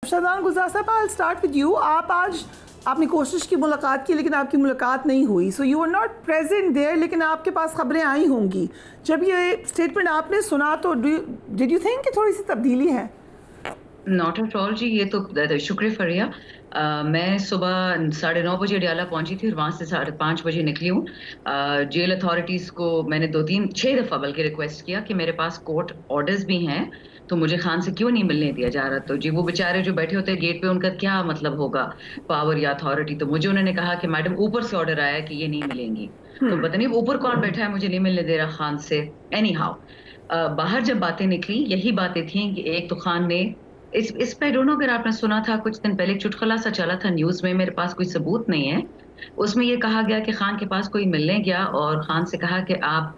शाहजान गुलजार साहब, I'll start with you. आप आज आपने कोशिश की मुलाकात की लेकिन आपकी मुलाकात नहीं हुई, so you are not present there, लेकिन आपके पास खबरें आई होंगी. जब ये स्टेटमेंट आपने सुना तो डिड यू थिंक कि थोड़ी सी तब्दीली है? नॉट एट ऑल जी, ये तो शुक्रिया फरिया. मैं सुबह 9:30 बजे अडियाला पहुंची थी और वहाँ से 5:30 बजे निकली हूँ. जेल अथॉरिटीज़ को मैंने 6 दफ़ा बल्कि रिक्वेस्ट किया कि मेरे पास कोर्ट ऑर्डर्स भी हैं, तो मुझे खान से क्यों नहीं मिलने दिया जा रहा. तो जी वो बेचारे जो बैठे होते हैं गेट पे, उनका क्या मतलब होगा पावर या अथॉरिटी. तो मुझे उन्होंने कहा कि मैडम ऊपर से ऑर्डर आया है कि ये नहीं मिलेंगी. तो पता नहीं ऊपर कौन बैठा है, मुझे नहीं मिलने दे रहा खान से. एनी हाउ बाहर जब बातें निकली, यही बातें थी कि एक तो खान ने इस पे डोंट नो अगर आपने सुना था, कुछ दिन पहले चुटकुला सा चला था न्यूज़ में, मेरे पास कोई सबूत नहीं है. उसमें ये कहा गया कि खान के पास कोई मिलने गया और खान से कहा कि आप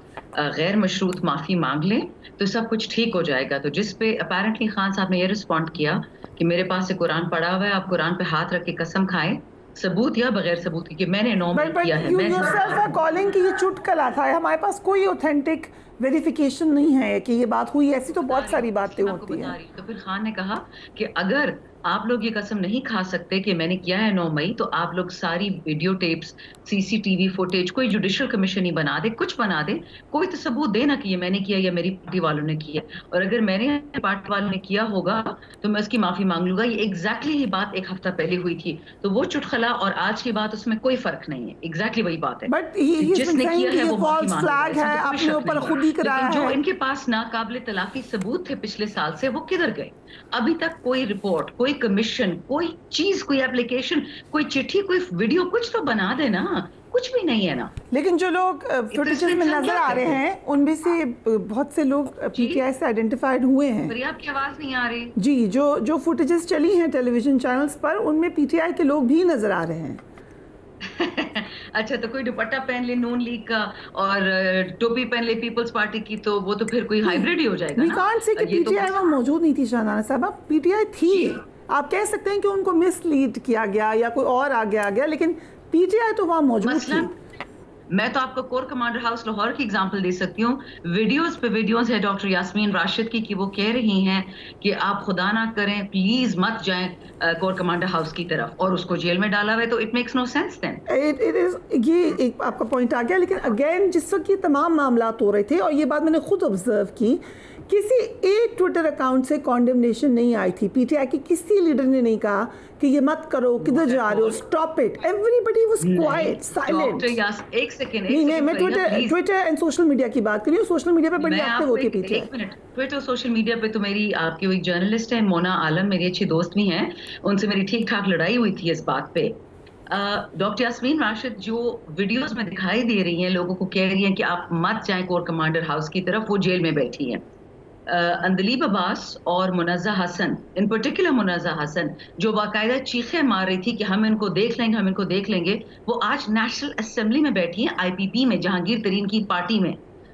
गैर मशरूत माफ़ी मांग लें तो सब कुछ ठीक हो जाएगा. तो जिस पे अपेरेंटली खान साहब ने ये रिस्पॉन्ड किया कि मेरे पास से कुरान पड़ा हुआ है, आप कुरान पे हाथ रख के कसम खाएं, सबूत या बगैर सबूत की, मैं नॉर्मल किया है. मैं yourself are calling कि ये चुटकुला था, हमारे पास कोई ऑथेंटिक वेरिफिकेशन नहीं है कि ये बात हुई. ऐसी तो बहुत सारी बातें होती हैं. तो फिर खान ने कहा कि अगर आप लोग ये कसम नहीं खा सकते कि मैंने किया है 9 मई, तो आप लोग सारी वीडियो टेप्स, सीसीटीवी फुटेज, कोई जुडिशियल कमीशन ही बना दे, कुछ बना दे, कोई तो सबूत देना कि ये मैंने किया या मेरी पार्टी वालों ने किया. और अगर मैंने पार्टी वालों ने किया होगा तो मैं उसकी माफी मांग लूंगा. ये एग्जैक्टली ये बात 1 हफ्ता पहले हुई थी. तो वो चुटकुला और आज की बात, उसमें कोई फर्क नहीं है. एग्जैक्टली वही बात है. बट जिसने किया है वो फॉल्स फ्लैग है, अपने ऊपर खुद ही कराया है. जो इनके पास नाकाबिले तलाफी सबूत थे पिछले साल से, वो किधर गए? अभी तक कोई रिपोर्ट, कोई कमीशन, कोई चीज, कोई एप्लीकेशन, कोई चिट्ठी, कोई वीडियो, कुछ तो बना देना. कुछ भी नहीं है ना. लेकिन जो लोग फुटेजेस में नजर आ रहे हैं उनमें से बहुत से लोग पीटीआई से आइडेंटिफाइड हुए हैं. पर आपकी आवाज नहीं आ रही जी. जो फुटेजेस चली हैं टेलीविजन चैनल्स पर, उनमें पीटीआई के लोग भी नजर आ रहे हैं. अच्छा, तो कोई दुपट्टा पहन ले नून लीग का और टोपी पहन ले पीपल्स पार्टी की, तो वो तो फिर कोई हाइब्रिड ही हो जाएगा ना. कांट से कि पीटीआई वहाँ मौजूद नहीं थी. शाहनाना साहब, पीटीआई थी. आप कह सकते हैं कि उनको मिसलीड किया गया या कोई और आगे आ गया, लेकिन पीटीआई तो वहाँ मौजूद थी. मैं तो आपको कोर कमांडर हाउस लाहौर की एग्जांपल दे सकती हूँ. वीडियोस पे वीडियोस है डॉक्टर यास्मीन राशिद की कि वो कह रही हैं कि आप खुदा ना करें, प्लीज मत जाएं कोर कमांडर हाउस की तरफ, और उसको जेल में डाला हुआ है. तो it makes no sense then. It is ये एक आपका पॉइंट आ गया. लेकिन अगेन जिस वक्त ये तमाम मामलात हो रहे थे, और ये बात मैंने खुद ऑब्जर्व की, किसी एक ट्विटर अकाउंट से कॉन्डेमनेशन नहीं आई थी. पीटीआई की किसी लीडर ने नहीं कहा कि ये मत करो, किधर जा रहे हो, stop it. Everybody was quite, silent. एक सेकंड नहीं, मैं ट्विटर एंड सोशल मीडिया की बात कर रही हूँ. सोशल मीडिया पे बड़ी एक्टिव होती है पीटीआई. एक मिनट, ट्विटर सोशल मीडिया पे तो मेरी आपकी एक जर्नलिस्ट है मोना आलम, मेरी अच्छी दोस्त भी हैं, उनसे मेरी ठीक ठाक लड़ाई हुई थी इस बात पे. डॉक्टर यास्मीन राशिद जो वीडियोस में दिखाई दे रही हैं, लोगों को कह रही हैं कि आप मत जाएं कोर कमांडर हाउस की तरफ, वो जेल में बैठी हैं. अंदलीब अब्बास और मुनज़्ज़ा हसन, इन पर्टिकुलर मुनज़्ज़ा हसन, जो बाकायदा चीखें मार रही थी कि हम इनको देख लेंगे, हम इनको देख लेंगे, वो आज नेशनल असेंबली में बैठी हैं, आईपीपी में, जहांगीर तरीन की पार्टी में.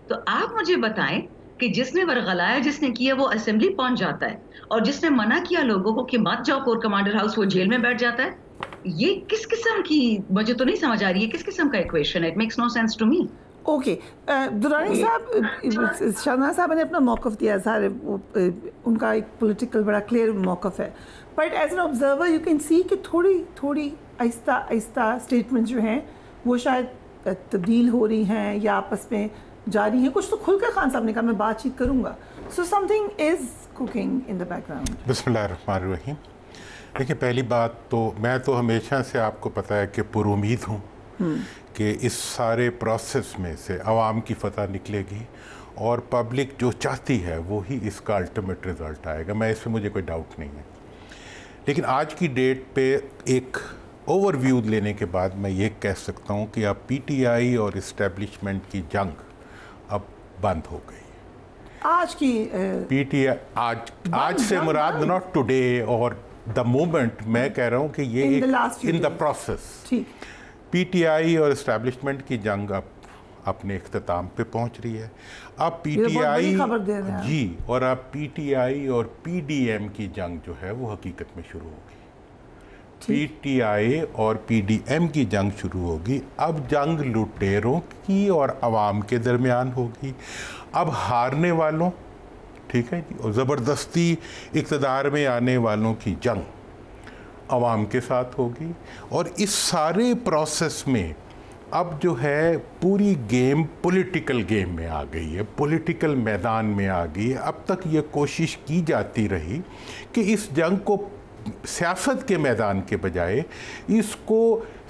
तो आप मुझे बताएं कि जिसने वरगलाया, जिसने किया, वो असेंबली पहुंच जाता है, और जिसने मना किया लोगों को कि मत जाओ कोर कमांडर हाउस, वो जेल में बैठ जाता है. ये किस किस्म की, मुझे तो नहीं समझ आ रही है किस किस्म का इक्वेशन है. It makes no sense to me. Okay, Durrani साहब, शाहनाना साहब ने अपना मौक़िफ़ दिया. सारे उनका एक पॉलिटिकल बड़ा क्लियर मौक़िफ़ है. But as an observer you can see कि थोड़ी आहिस्ता आहिस्ता स्टेटमेंट जो हैं वो शायद तब्दील हो रही हैं या आपस में जा रही हैं. कुछ तो खुलकर खान साहब ने कहा मैं बातचीत करूँगा. So something is cooking in the background. बिस्मिल्लाहिर्रहमानिर्रहीम. देखिए, पहली बात तो मैं तो हमेशा से आपको पता है कि पुरुमीद हूँ कि इस सारे प्रोसेस में से आवाम की फतह निकलेगी और पब्लिक जो चाहती है वो ही इसका अल्टीमेट रिज़ल्ट आएगा. मैं इसमें मुझे कोई डाउट नहीं है. लेकिन आज की डेट पे एक ओवरव्यू लेने के बाद मैं ये कह सकता हूँ कि अब पीटीआई और इस्टेब्लिशमेंट की जंग अब बंद हो गई. आज की पीटीआई आज से मुराद नॉट टुडे और द मोमेंट, मैं कह रहा हूँ कि ये इन द प्रोसेस पीटीआई और इस्टेब्लिशमेंट की जंग अब अपने इख्तिताम पे पहुंच रही है. अब पीटीआई जी और अब पीटीआई और पीडीएम की जंग जो है वो हकीकत में शुरू होगी. पीटीआई और पीडीएम की जंग शुरू होगी. अब जंग लुटेरों की और आवाम के दरमियान होगी. अब हारने वालों, ठीक है जी, और ज़बरदस्ती इक़्तिदार में आने वालों की जंग عوام کے ساتھ ہوگی. اور اس سارے پروسیس میں اب جو ہے پوری گیم پولیٹیکل گیم میں آ گئی ہے, پولیٹیکل میدان میں آ گئی ہے. اب تک یہ کوشش کی جاتی رہی کہ اس جنگ کو سیاست کے میدان کے بجائے اس کو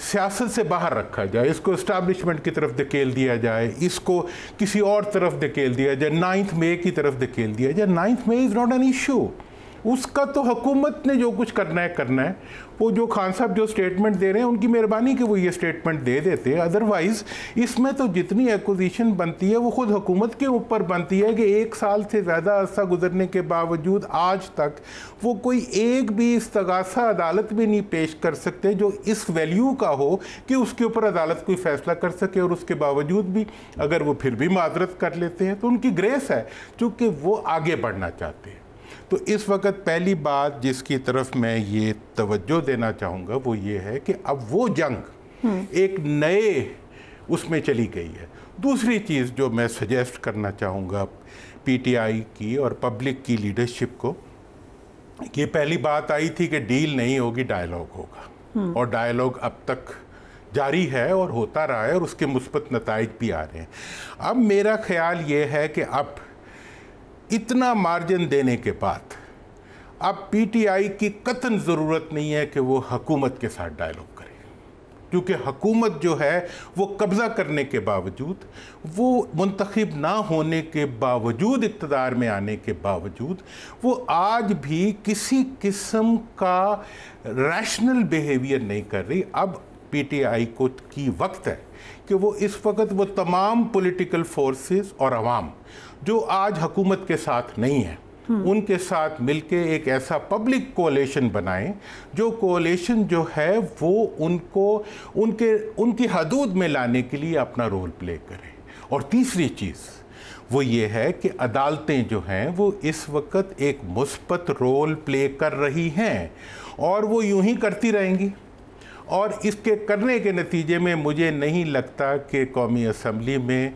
سیاست سے باہر رکھا جائے, اس کو اسٹیبلشمنٹ کی طرف دھکیل دیا جائے, اس کو کسی اور طرف دھکیل دیا جائے, 9 مئی کی طرف دھکیل دیا جائے. 9 مئی از ناٹ این ایشو, اس کا تو حکومت نے جو کچھ کرنا ہے. وہ جو خان صاحب جو سٹیٹمنٹ دے رہے ہیں ان کی مہربانی کہ وہ یہ سٹیٹمنٹ دے دیتے ہیں. ادروائز اس میں تو جتنی ایکوزیشن بنتی ہے وہ خود حکومت کے اوپر بنتی ہے کہ 1 سال سے زیادہ عرصہ گزرنے کے باوجود آج تک وہ کوئی ایک بھی استغاثہ عدالت میں نہیں پیش کر سکتے جو اس ویلیو کا ہو کہ اس کے اوپر عدالت کوئی فیصلہ کر سکے. اور اس کے باوجود بھی اگر وہ پھر بھی معذرت کر لیتے ہیں تو ان کی گریس ہے, چونکہ وہ آگے بڑھنا چاہتے ہیں. تو اس وقت پہلی بات جس کی طرف میں یہ توجہ دینا چاہوں گا وہ یہ ہے کہ اب وہ جنگ ایک نئے اس میں چلی گئی ہے. دوسری چیز جو میں سجیسٹ کرنا چاہوں گا پی ٹی آئی کی اور پبلک کی لیڈرشپ کو, یہ پہلی بات آئی تھی کہ ڈیل نہیں ہوگی, ڈائیلاگ ہوگا, اور ڈائیلاگ اب تک جاری ہے اور ہوتا رہا ہے اور اس کے مثبت نتائج بھی آ رہے ہیں. اب میرا خیال یہ ہے کہ اب اتنا مارجن دینے کے بعد اب پی ٹی آئی کی قطعاً ضرورت نہیں ہے کہ وہ حکومت کے ساتھ ڈائیلاگ کرے, کیونکہ حکومت جو ہے وہ قبضہ کرنے کے باوجود, وہ منتخب نہ ہونے کے باوجود, اقتدار میں آنے کے باوجود وہ آج بھی کسی قسم کا ریشنل بیہیویئر نہیں کر رہی. اب پی ٹی آئی کو کی وقت ہے کہ وہ اس وقت وہ تمام پولیٹیکل فورسز اور عوام جو آج حکومت کے ساتھ نہیں ہیں ان کے ساتھ مل کے ایک ایسا پبلک کولیشن بنائیں جو کولیشن جو ہے وہ ان کو ان کی حدود میں لانے کے لیے اپنا رول پلے کرے. اور تیسری چیز وہ یہ ہے کہ عدالتیں جو ہیں وہ اس وقت ایک مثبت رول پلے کر رہی ہیں اور وہ یوں ہی کرتی رہیں گی. اور اس کے کرنے کے نتیجے میں مجھے نہیں لگتا کہ قومی اسمبلی میں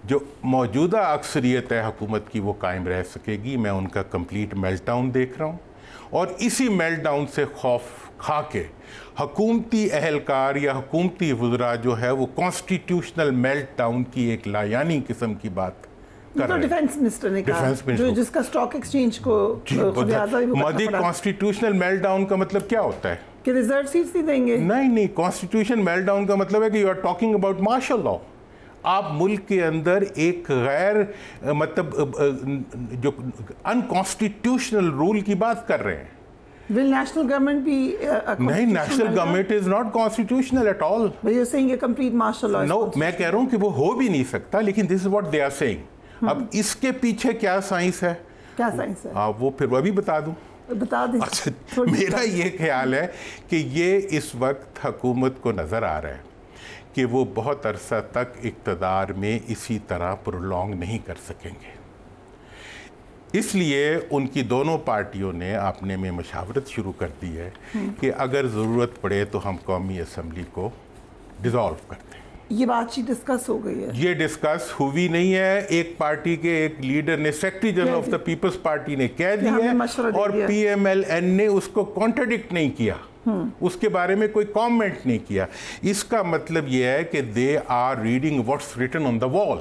جو موجودہ اکثریت ہے حکومت کی وہ قائم رہ سکے گی. میں ان کا کمپلیٹ میلٹ ڈاؤن دیکھ رہا ہوں, اور اسی میلٹ ڈاؤن سے خوف کھا کے حکومتی اہلکار یا حکومتی وزراء جو ہے وہ کانسٹیٹیوشنل میلٹ ڈاؤن کی ایک لایانی قسم کی بات کر رہے ہیں. ڈیفنس منسٹر نے کہا جس کا اسٹاک ایکسچینج کو مودی کانسٹیٹیوشنل میلٹ ڈاؤن کا مطلب کیا ہوتا ہے کہ ریزرو سیٹس نہیں دیں گے؟ نہیں, کانسٹیٹیوشن میلٹ ڈاؤن کا مطلب ہے کہ you are talking about martial law. آپ ملک کے اندر ایک غیر مطلب جو ان کانسٹیٹیوشنل رول کی بات کر رہے ہیں. Will national government be نہیں, national government is not constitutional at all. But you're saying a complete martial law. No, میں کہہ رہا ہوں کہ وہ ہو بھی نہیں سکتا, لیکن this is what they are saying. اب اس کے پیچھے کیا سائنس ہے؟ کیا سائنس ہے؟ وہ پھر وہ بھی بتا دوں. بتا دیں. میرا یہ خیال ہے کہ یہ اس وقت حکومت کو نظر آ رہا ہے کہ وہ بہت عرصہ تک اقتدار میں اسی طرح پرولونگ نہیں کر سکیں گے. اس لیے ان کی دونوں پارٹیوں نے اپنے میں مشاورت شروع کر دی ہے کہ اگر ضرورت پڑے تو ہم قومی اسمبلی کو ڈیزالو کر دیں. یہ بات چیت ڈسکس ہو گئی ہے؟ یہ ڈسکس ہوئی نہیں ہے. ایک پارٹی کے ایک لیڈر نے, secretary general of the People's Party نے کہہ دیا ہے, اور پی ایم ایل این نے اس کو کانٹرڈکٹ نہیں کیا, اس کے بارے میں کوئی کامنٹ نہیں کیا. اس کا مطلب یہ ہے کہ they are reading what's written on the wall.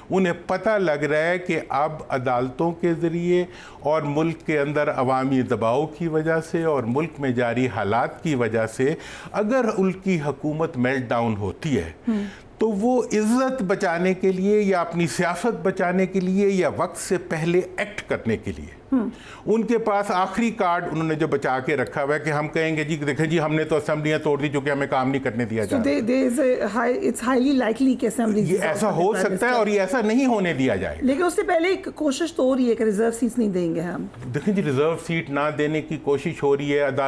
انہیں پتہ لگ رہا ہے کہ اب عدالتوں کے ذریعے اور ملک کے اندر عوامی دباؤ کی وجہ سے اور ملک میں جاری حالات کی وجہ سے اگر ان کی حکومت میلٹ ڈاؤن ہوتی ہے تو وہ عزت بچانے کے لیے یا اپنی سیاست بچانے کے لیے یا وقت سے پہلے ایکٹ کرنے کے لیے ان کے پاس آخری کارڈ انہوں نے جو بچا کے رکھا ہوا ہے کہ ہم کہیں گے جی دیکھیں جی ہم نے تو اسمبلیاں توڑ دی چونکہ ہمیں کام نہیں کرنے دیا جا رہا. یہ ایسا ہو سکتا ہے اور یہ ایسا نہیں ہونے دیا جائے. لیکن اس سے پہلے ایک کوشش تو ہو رہی ہے کہ ریزرو سیٹس نہیں دیں گے ہم. دیکھیں جی ریزرو سیٹ نہ دینے کی کوشش ہو رہی ہے. عدالت